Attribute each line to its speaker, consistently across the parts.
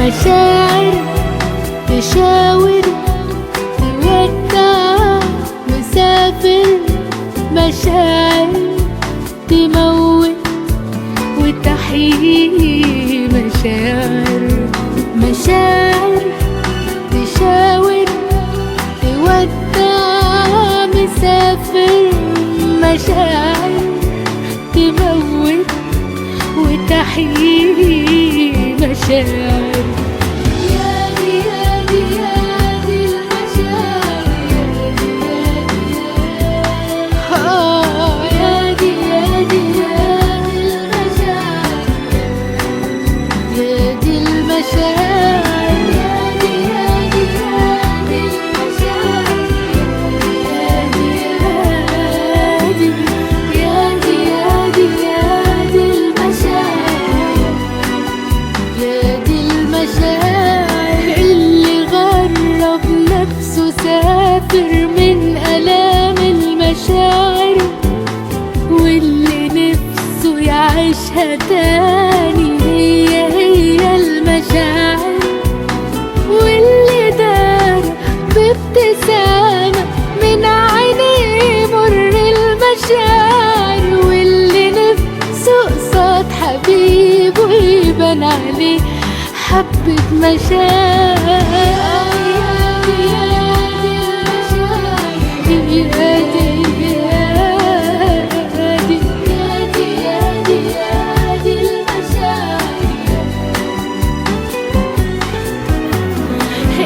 Speaker 1: مشاعر تشاور تودع مسافر، مشاعر تموت وتحيي، مشاعر مشاعر تشاور تودع مسافر، مشاعر تموت وتحيي، مشاعر يادي يادي يادي المشاعر، يادي يادي يادي المشاعر، يادي المشاعر، يادي يادي يادي المشاعر، يادي يادي يادي يادي المشاعر، يادي المشاعر. اللي غرب نفسه سافر من آلام المشاعر، واللي نفسه يعيشها تاني هي المشاعر، واللي دار بابتسامة من عينيه مر المشاعر، واللي نفسه قصاد حبيبه يبان عليه حبة مشاعر.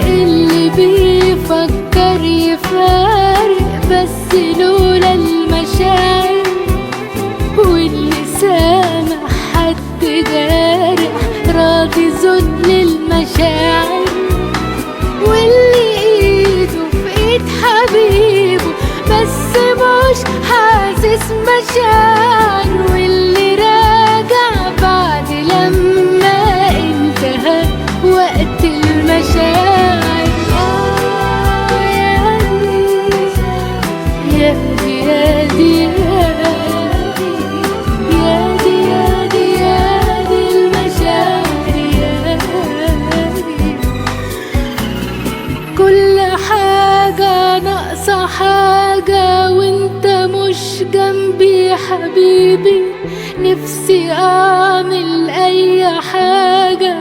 Speaker 1: اللي بيفكر يفارق بس لولا المشاعر، واللي سامع حد جارح راضي ذل المشاعر، واللي ايده في ايد حبيبه بس مش حاسس مشاعر، واللي راجع بعد لما انتهى وقت المشاعر. يادي يادي يادي يادي يادي المشاعر، يادي كل حاجة ناقصة حاجة وانت مش جنبي حبيبي، نفسي اعمل اي حاجة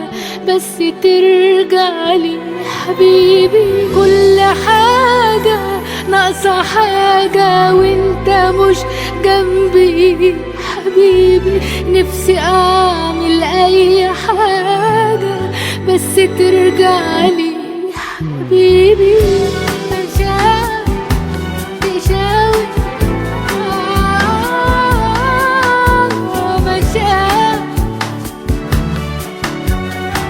Speaker 1: بس ترجعلي حبيبي. كل حاجة ناقصة حاجة وانت مش جنبي حبيبي، نفسي اعمل اي حاجة بس ترجعلي حبيبي. مشاعر تشاور مشاعر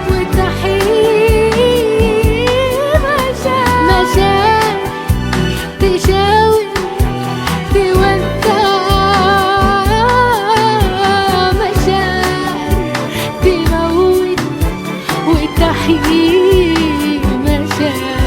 Speaker 1: وتحيي، مشاعر تشاور تودع، مشاعر تموت وتحيي، مشاعر